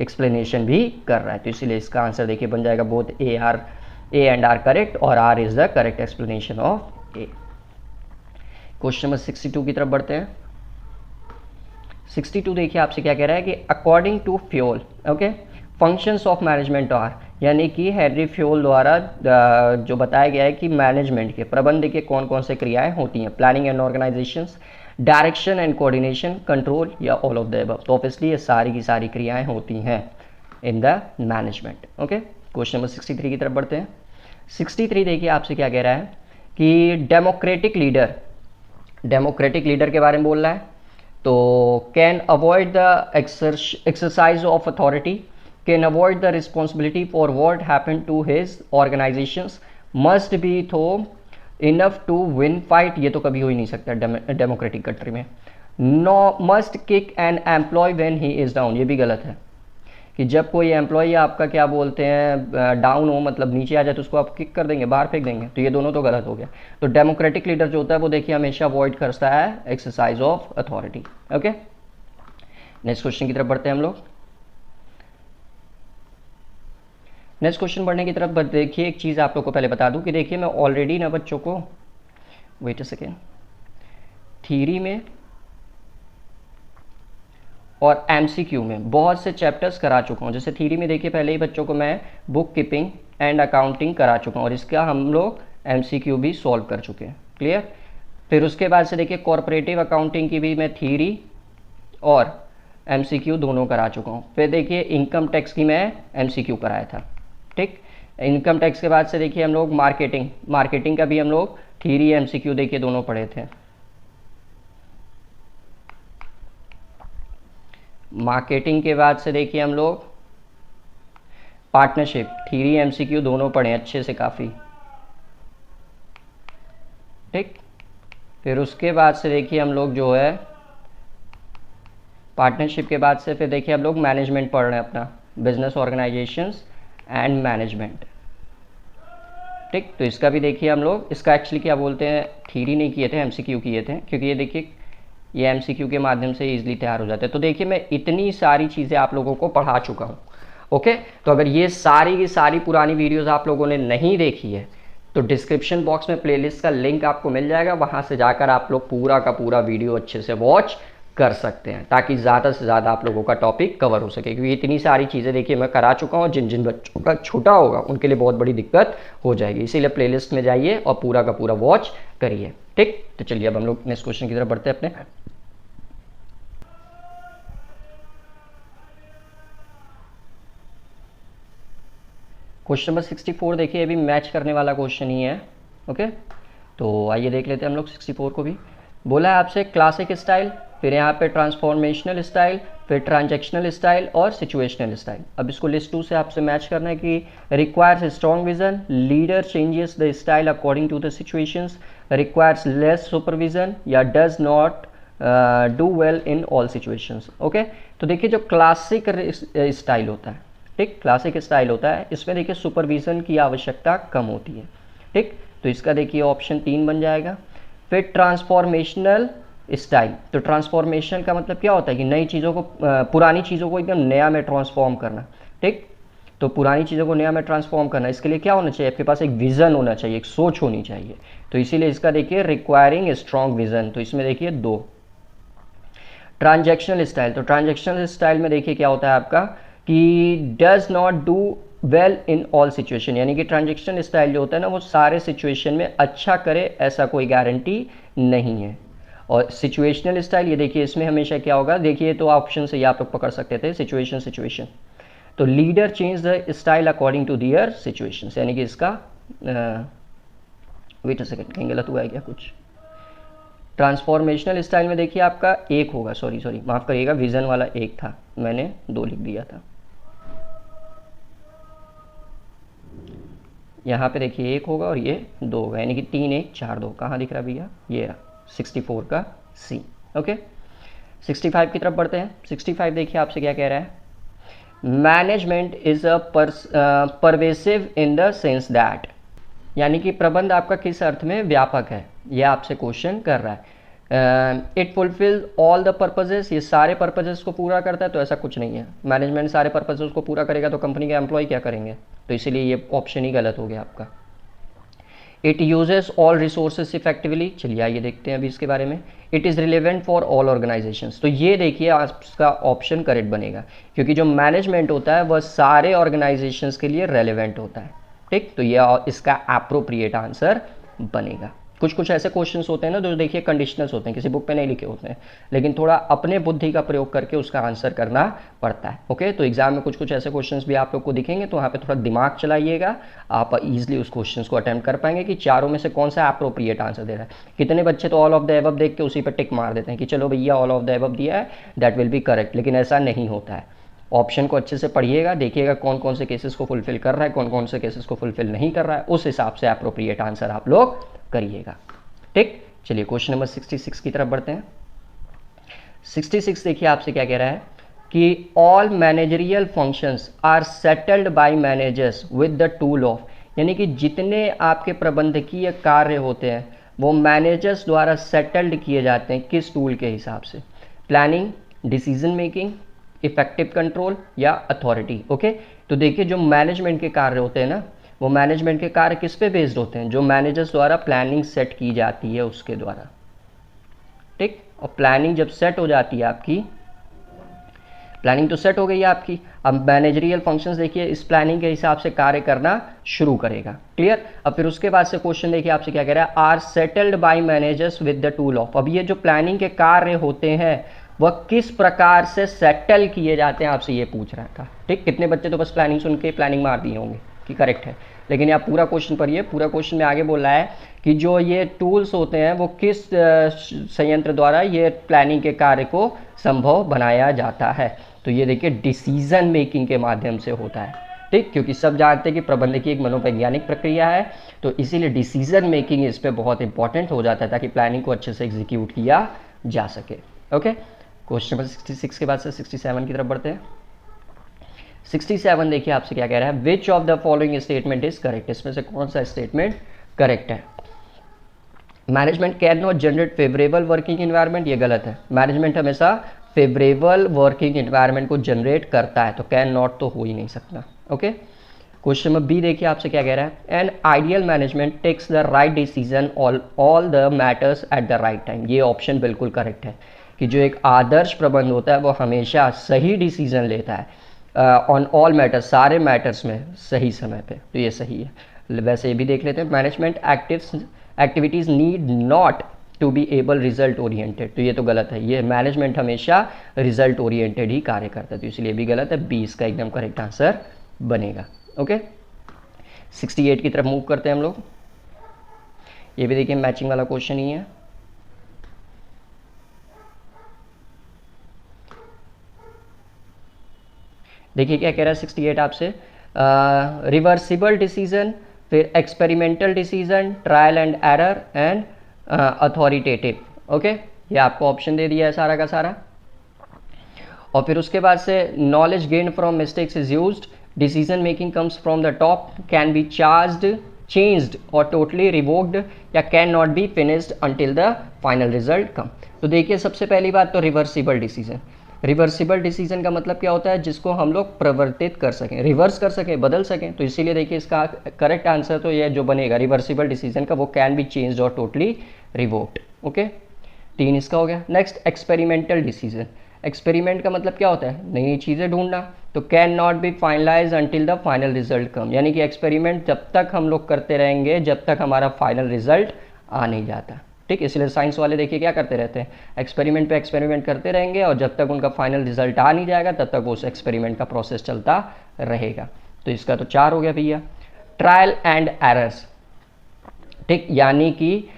एक्सप्लेनेशन भी कर रहा है। तो इसीलिए इसका आंसर देखिए बन जाएगा both A and R correct और R is the correct explanation of A. Question number 62 की तरफ बढ़ते हैं। 62 देखिए आपसे क्या कह रहा है कि according to Fayol, okay, functions of management are, यानी कि हेनरी फ्योल द्वारा जो बताया गया है कि मैनेजमेंट के, प्रबंध के कौन कौन से क्रियाएं होती हैं, planning and organisations, direction and coordination, control या ऑल ऑफ द अबव। तो ऑब्वियसली ये सारी की सारी क्रियाएं होती हैं in the management. Okay, question number 63 की तरफ बढ़ते हैं। 63 देखिए आपसे क्या कह रहा है कि डेमोक्रेटिक लीडर के बारे में बोल रहा है। तो can avoid the exercise of authority, can avoid the responsibility for what happen to his organisations, must be तो इनफ टू विन फाइट, ये तो कभी हो ही नहीं सकता डेमोक्रेटिक कंट्री में। No must kick an employee when he is down, ये भी गलत है कि जब कोई एम्प्लॉय आपका क्या बोलते हैं डाउन हो, मतलब नीचे आ जाए, तो उसको आप किक कर देंगे, बाहर फेंक देंगे, तो ये दोनों तो गलत हो गया। तो डेमोक्रेटिक लीडर जो होता है वो देखिए हमेशा अवॉइड करता है exercise of authority. Okay, next question की तरफ बढ़ते हैं हम लोग। नेक्स्ट क्वेश्चन बढ़ने की तरफ देखिए, एक चीज़ आप लोग को पहले बता दूं कि देखिए मैं ऑलरेडी ना बच्चों को, वेट अ सेकेंड, थ्योरी में और एमसीक्यू में बहुत से चैप्टर्स करा चुका हूँ। जैसे थ्योरी में देखिए पहले ही बच्चों को मैं बुक कीपिंग एंड अकाउंटिंग करा चुका हूँ और इसका हम लोग एमसीक्यू भी सॉल्व कर चुके हैं। क्लियर? फिर उसके बाद से देखिए कॉर्पोरेटिव अकाउंटिंग की भी मैं थ्योरी और एमसीक्यू दोनों करा चुका हूँ। फिर देखिए इनकम टैक्स की मैं एमसीक्यू कराया था। ठीक, इनकम टैक्स के बाद से देखिए हम लोग मार्केटिंग का भी हम लोग थ्योरी एमसीक्यू देखिए दोनों पढ़े थे। मार्केटिंग के बाद से देखिए हम लोग पार्टनरशिप थ्योरी एमसीक्यू दोनों पढ़े अच्छे से काफ़ी। ठीक, फिर उसके बाद से देखिए हम लोग जो है पार्टनरशिप के बाद से फिर देखिए हम लोग मैनेजमेंट पढ़ रहे हैं अपना, बिजनेस ऑर्गेनाइजेशंस एंड मैनेजमेंट। ठीक, तो इसका भी देखिए हम लोग, इसका एक्चुअली क्या बोलते हैं थ्योरी नहीं किए थे, एमसीक्यू किए थे, क्योंकि ये देखिए ये एमसीक्यू के माध्यम से इजीली तैयार हो जाते हैं। तो देखिए मैं इतनी सारी चीज़ें आप लोगों को पढ़ा चुका हूँ। ओके, तो अगर ये सारी की सारी पुरानी वीडियोस आप लोगों ने नहीं देखी है तो डिस्क्रिप्शन बॉक्स में प्लेलिस्ट का लिंक आपको मिल जाएगा, वहाँ से जाकर आप लोग पूरा का पूरा वीडियो अच्छे से वॉच कर सकते हैं ताकि ज़्यादा से ज़्यादा आप लोगों का टॉपिक कवर हो सके। क्योंकि इतनी सारी चीज़ें देखिए मैं करा चुका हूँ, जिन जिन बच्चों का छोटा होगा उनके लिए बहुत बड़ी दिक्कत हो जाएगी। इसीलिए प्लेलिस्ट में जाइए और पूरा का पूरा वॉच करिए। ठीक, तो चलिए अब हम लोग नेक्स्ट क्वेश्चन की तरफ बढ़ते हैं अपने। क्वेश्चन नंबर 64 देखिए, अभी मैच करने वाला क्वेश्चन ही है। ओके, तो आइए देख लेते हैं हम लोग 64 को भी। बोला है आपसे क्लासिक स्टाइल, फिर यहाँ पे ट्रांसफॉर्मेशनल स्टाइल, फिर ट्रांजैक्शनल स्टाइल और सिचुएशनल स्टाइल। अब इसको लिस्ट 2 से आपसे मैच करना है कि requires strong vision, leader changes the style according to the situations, requires less supervision या does not do well in all situations. Okay, तो देखिए जो क्लासिक स्टाइल होता है, ठीक, क्लासिक स्टाइल होता है, इसमें देखिए सुपरविजन की आवश्यकता कम होती है। ठीक, तो इसका देखिए ऑप्शन 3 बन जाएगा। फिर ट्रांसफॉर्मेशनल स्टाइल, तो ट्रांसफॉर्मेशन का मतलब क्या होता है कि नई चीज़ों को पुरानी चीज़ों को एकदम नया में ट्रांसफॉर्म करना। ठीक, तो पुरानी चीज़ों को नया में ट्रांसफॉर्म करना, इसके लिए क्या होना चाहिए, आपके पास एक विज़न होना चाहिए, एक सोच होनी चाहिए। तो इसीलिए इसका देखिए रिक्वायरिंग स्ट्रॉन्ग विज़न, तो इसमें देखिए 2। ट्रांजैक्शनल स्टाइल, तो ट्रांजैक्शनल स्टाइल में देखिए क्या होता है आपका कि does not do well in all situation, यानी कि ट्रांजैक्शन स्टाइल जो होता है ना वो सारे सिचुएशन में अच्छा करे ऐसा कोई गारंटी नहीं है। और सिचुएशनल स्टाइल, ये देखिए इसमें हमेशा क्या होगा, देखिए तो ऑप्शन से ये आप लोग पकड़ सकते थे, सिचुएशन। तो leader change the style according to their situations, यानी कि इसका वेट अ सेकंड, कहीं गलत हुआ है क्या कुछ। ट्रांसफॉर्मेशनल स्टाइल में देखिए आपका 1 होगा, सॉरी माफ़ करिएगा, विजन वाला 1 था, मैंने 2 लिख दिया था। यहाँ पे देखिए 1 होगा और ये 2 होगा, यानी कि 3 1 4 2। कहाँ दिख रहा भैया, ये रहा 64 का सी। ओके, 65 की तरफ बढ़ते हैं। 65 देखिए आपसे क्या कह रहा है, management is a pervasive in the sense that, यानी कि प्रबंध आपका किस अर्थ में व्यापक है, यह आपसे क्वेश्चन कर रहा है। It fulfil all the purposes, ये सारे पर्पजेस को पूरा करता है, तो ऐसा कुछ नहीं है। मैनेजमेंट सारे पर्पजेस को पूरा करेगा तो कंपनी के एम्प्लॉय क्या करेंगे, तो इसीलिए ये ऑप्शन ही गलत हो गया आपका। It uses all resources effectively, चलिए आइए देखते हैं अभी इसके बारे में। It is relevant for all organisations, तो ये देखिए आपका ऑप्शन करेक्ट बनेगा, क्योंकि जो मैनेजमेंट होता है वह सारे ऑर्गेनाइजेशंस के लिए रेलिवेंट होता है। ठीक, तो ये इसका अप्रोप्रिएट आंसर बनेगा। कुछ ऐसे क्वेश्चंस होते हैं ना जो देखिए कंडीशनल्स होते हैं, किसी बुक पे नहीं लिखे होते हैं, लेकिन थोड़ा अपने बुद्धि का प्रयोग करके उसका आंसर करना पड़ता है। ओके, तो एग्जाम में कुछ ऐसे क्वेश्चंस भी आप लोग को दिखेंगे, तो वहाँ पे थोड़ा दिमाग चलाइएगा, आप इजीली उस क्वेश्चंस को अटेम्प्ट कर पाएंगे कि चारों में से कौन सा अप्रोप्रिएट आंसर दे रहा है। कितने बच्चे तो ऑल ऑफ द एबव देख के उसी पर टिक मार देते हैं कि चलो भैया ऑल ऑफ द एबव दिया है, दैट विल बी करेक्ट, लेकिन ऐसा नहीं होता है। ऑप्शन को अच्छे से पढ़िएगा, देखिएगा कौन कौन से केसेस को फुलफिल कर रहा है, कौन कौन से केसेस को फुलफिल नहीं कर रहा है, उस हिसाब से अप्रोप्रिएट आंसर आप लोग करिएगा। ठीक, चलिए क्वेश्चन नंबर 66 की तरफ बढ़ते हैं। 66 देखिए आपसे क्या कह रहा है कि all managerial functions are settled by managers with the tool of, यानी कि जितने आपके प्रबंधकीय कार्य होते हैं वो मैनेजर्स द्वारा सेटल्ड किए जाते हैं किस टूल के हिसाब से? Planning, decision making, effective control या अथॉरिटी। ओके, तो देखिए जो मैनेजमेंट के कार्य होते हैं ना, वो मैनेजमेंट के कार्य किस पे बेस्ड होते हैं? जो मैनेजर्स द्वारा प्लानिंग सेट की जाती है उसके द्वारा। ठीक, और प्लानिंग जब सेट हो जाती है आपकी, प्लानिंग तो सेट हो गई है आपकी, अब मैनेजरियल फंक्शंस देखिए इस प्लानिंग के हिसाब से कार्य करना शुरू करेगा। क्लियर? अब फिर उसके बाद से क्वेश्चन देखिए आपसे क्या कह रहा है, are settled by managers with the tool of. अब ये जो प्लानिंग के कार्य होते हैं वह किस प्रकार से सेटल किए जाते हैं, आपसे ये पूछ रहा था। ठीक, कितने बच्चे तो बस प्लानिंग सुन के प्लानिंग मार दिए होंगे कि करेक्ट है, लेकिन यहाँ पूरा क्वेश्चन पढ़िए। पूरा क्वेश्चन में आगे बोल रहा है कि जो ये टूल्स होते हैं वो किस संयंत्र द्वारा ये प्लानिंग के कार्य को संभव बनाया जाता है। तो ये देखिए डिसीजन मेकिंग के माध्यम से होता है। ठीक, क्योंकि सब जानते हैं कि प्रबंधकीय एक मनोवैज्ञानिक प्रक्रिया है, तो इसीलिए डिसीजन मेकिंग इस पे बहुत इंपॉर्टेंट हो जाता है ताकि प्लानिंग को अच्छे से एग्जीक्यूट किया जा सके। ओके, क्वेश्चन नंबर 66 के बाद से 67 की तरफ बढ़ते हैं। 67 देखिए आपसे क्या कह रहा है, which of the following statement is correct, इसमें से कौन सा स्टेटमेंट करेक्ट है? Management can not generate favourable working environment, ये गलत है। मैनेजमेंट हमेशा फेवरेबल वर्किंग एनवायरनमेंट को जनरेट करता है, तो कैन नॉट तो हो ही नहीं सकता। ओके, क्वेश्चन नंबर बी देखिए आपसे क्या कह रहा है, an ideal management takes the right decision all the matters at the right time. ये ऑप्शन बिल्कुल करेक्ट है कि जो एक आदर्श प्रबंध होता है वो हमेशा सही डिसीजन लेता है ऑन ऑल मैटर्स, सारे मैटर्स में सही समय पे, तो ये सही है। वैसे ये भी देख लेते हैं, management activities need not to be able result oriented, तो ये तो गलत है। ये मैनेजमेंट हमेशा रिजल्ट ओरिएंटेड ही कार्य करता है, तो इसलिए भी गलत है। बी इसका एकदम करेक्ट आंसर बनेगा। ओके, 68 की तरफ मूव करते हैं हम लोग। ये भी देखिए मैचिंग वाला क्वेश्चन ही है। देखिए क्या कह रहा है 68 आपसे, रिवर्सिबल डिसीजन, फिर experimental decision, trial and error and authoritative. Okay, ये आपको ऑप्शन दे दिया है सारा का सारा। और फिर उसके बाद से knowledge gain from mistakes is used, decision making comes from the top, can be changed और टोटली रिवोक्ड, या can not be finished until the final result come. तो देखिए सबसे पहली बात तो रिवर्सिबल डिसीजन। रिवर्सिबल डिसीजन का मतलब क्या होता है? जिसको हम लोग प्रवर्तित कर सकें, रिवर्स कर सकें, बदल सकें। तो इसीलिए देखिए इसका करेक्ट आंसर तो ये जो बनेगा रिवर्सिबल डिसीजन का, वो कैन बी चेंज्ड और टोटली रिवोक्ड। ओके, 3 इसका हो गया। Next experimental decision. एक्सपेरिमेंट का मतलब क्या होता है? नई नई चीज़ें ढूंढना। तो can not be finalise until the final result come, यानी कि एक्सपेरिमेंट जब तक हम लोग करते रहेंगे जब तक हमारा फाइनल रिजल्ट आ नहीं जाता। ठीक, इसलिए साइंस वाले देखिए क्या करते रहते हैं, एक्सपेरिमेंट पे एक्सपेरिमेंट करते रहेंगे और जब तक उनका फाइनल रिजल्ट आ नहीं जाएगा तब तक उस एक्सपेरिमेंट का प्रोसेस चलता रहेगा। तो इसका तो 4 हो गया भैया। ट्रायल एंड एरर्स, ठीक, यानी कि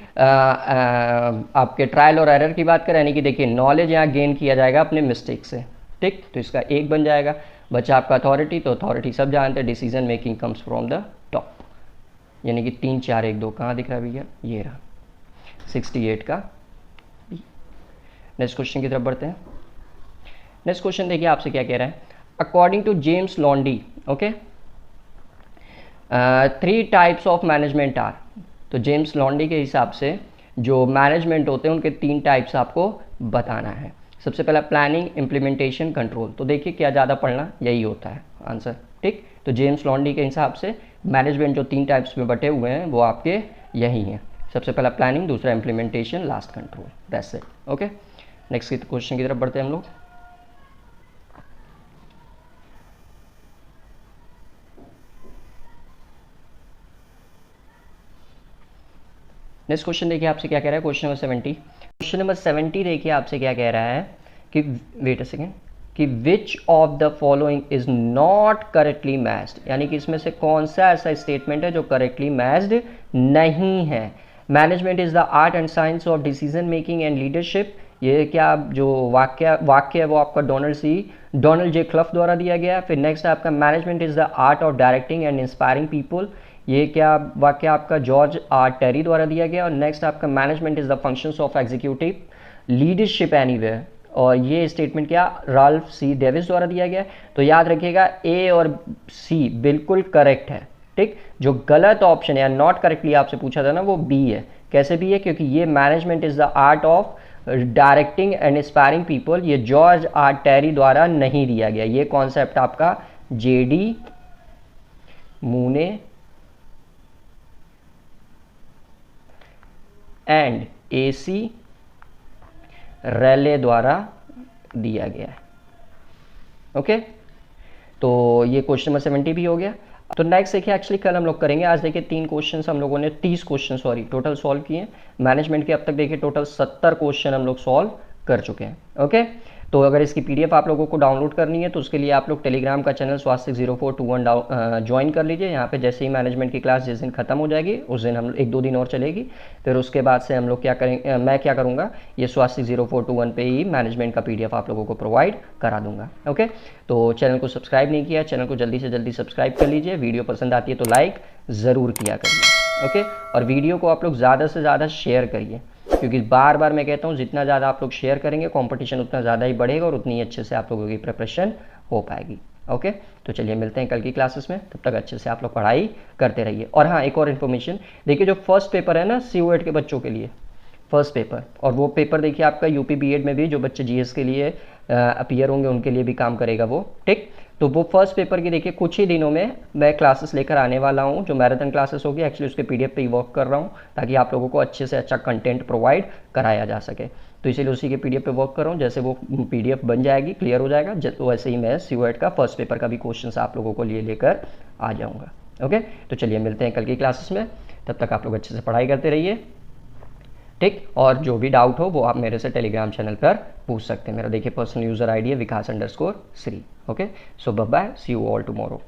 आपके ट्रायल और एरर की बात करें, यानी कि देखिए नॉलेज यहाँ गेन किया जाएगा अपने मिस्टेक से। ठीक, तो इसका 1 बन जाएगा। बचा आपका अथॉरिटी, तो अथॉरिटी सब जानते हैं, decision making comes from the top, यानी कि 3 4 1 2 कहाँ दिख रहा है भैया? ये रहा 68 का। नेक्स्ट क्वेश्चन की तरफ बढ़ते हैं। नेक्स्ट क्वेश्चन देखिए आपसे क्या कह रहा है, according to James Lundy, okay, 3 types of management are. तो जेम्स लॉन्डी के हिसाब से जो मैनेजमेंट होते हैं उनके 3 टाइप्स आपको बताना है। सबसे पहला प्लानिंग, इम्प्लीमेंटेशन, कंट्रोल। तो देखिए क्या ज़्यादा पढ़ना, यही होता है आंसर। ठीक, तो जेम्स लॉन्डी के हिसाब से मैनेजमेंट जो 3 टाइप्स में बटे हुए हैं वो आपके यही हैं। सबसे पहला प्लानिंग, दूसरा implementation, last control. That's it. Okay, next question की तरफ बढ़ते हैं हम लोग। नेक्स्ट क्वेश्चन देखिए आपसे क्या कह रहा है, क्वेश्चन नंबर 70। क्वेश्चन नंबर 70 देखिए आपसे क्या कह रहा है कि वेट अ सेकेंड, कि विच of the following is not correctly matched, यानी कि इसमें से कौन सा ऐसा स्टेटमेंट है जो करेक्टली मैच्ड नहीं है। Management is the art and science of decision making and leadership, ये क्या जो वाक्य है वो आपका डोनाल्ड जे क्लफ द्वारा दिया गया है। फिर नेक्स्ट है आपका management is the art of directing and inspiring people, ये क्या वाक्य आपका जॉर्ज आर टेरी द्वारा दिया गया। और नेक्स्ट आपका management is the functions of executive leadership anywhere, और ये स्टेटमेंट क्या राल्फ सी डेविस द्वारा दिया गया है। तो याद रखिएगा ए और सी बिल्कुल करेक्ट है, ठीक। जो गलत ऑप्शन है या नॉट करेक्टली आपसे पूछा था ना वो बी है। कैसे बी है? क्योंकि ये management is the art of directing and inspiring people, ये जॉर्ज आर टेरी द्वारा नहीं दिया गया। ये कॉन्सेप्ट आपका जेडी मूने एंड एसी रैले द्वारा दिया गया है। ओके, तो ये क्वेश्चन नंबर 70 भी हो गया। तो नेक्स्ट देखिए, एक्चुअली कल हम लोग करेंगे, आज देखिए 3 क्वेश्चन हम लोगों ने 30 क्वेश्चन टोटल सॉल्व किए। मैनेजमेंट के अब तक देखिए टोटल 70 क्वेश्चन हम लोग सॉल्व कर चुके हैं। ओके, तो अगर इसकी पीडीएफ आप लोगों को डाउनलोड करनी है तो उसके लिए आप लोग टेलीग्राम का चैनल स्वास्तिक 0421 ज्वाइन कर लीजिए। यहाँ पे जैसे ही मैनेजमेंट की क्लास जिस दिन खत्म हो जाएगी उस दिन हम 1-2 दिन और चलेगी, फिर उसके बाद से हम लोग क्या करेंगे, मैं क्या करूँगा, ये स्वास्तिक 0421 पे ही मैनेजमेंट का पीडीएफ आप लोगों को प्रोवाइड करा दूंगा। ओके, तो चैनल को सब्सक्राइब नहीं किया, चैनल को जल्दी से जल्दी सब्सक्राइब कर लीजिए। वीडियो पसंद आती है तो लाइक ज़रूर किया करिए। ओके, और वीडियो को आप लोग ज़्यादा से ज़्यादा शेयर करिए, क्योंकि बार बार मैं कहता हूँ जितना ज़्यादा आप लोग शेयर करेंगे कंपटीशन उतना ज़्यादा ही बढ़ेगा और उतनी अच्छे से आप लोगों की प्रिपरेशन हो पाएगी। ओके, तो चलिए मिलते हैं कल की क्लासेस में, तब तक अच्छे से आप लोग पढ़ाई करते रहिए। और हाँ, एक और इन्फॉर्मेशन देखिए, जो फर्स्ट पेपर है ना COET के बच्चों के लिए फर्स्ट पेपर, और वो पेपर देखिए आपका यूपी बीएड में भी जो बच्चे जीएस के लिए अपीयर होंगे उनके लिए भी काम करेगा वो, ठीक। तो वो फर्स्ट पेपर की देखिए कुछ ही दिनों में मैं क्लासेस लेकर आने वाला हूँ, जो मैराथन क्लासेस होगी। एक्चुअली उसके पीडीएफ पे ही वर्क कर रहा हूँ ताकि आप लोगों को अच्छे से अच्छा कंटेंट प्रोवाइड कराया जा सके। तो इसीलिए उसी के पीडीएफ पे वर्क कर रहा हूँ। जैसे वो पीडीएफ बन जाएगी, क्लियर हो जाएगा, वैसे ही मैं COET का फर्स्ट पेपर का भी क्वेश्चन आप लोगों को लिए लेकर आ जाऊँगा। ओके, तो चलिए मिलते हैं कल की क्लासेस में, तब तक आप लोग अच्छे से पढ़ाई करते रहिए, ठीक। और जो भी डाउट हो वो आप मेरे से टेलीग्राम चैनल पर पूछ सकते हैं। मेरा देखिए पर्सनल यूज़र ID है Vikas_Sri। Okay, so bye bye, see you all tomorrow.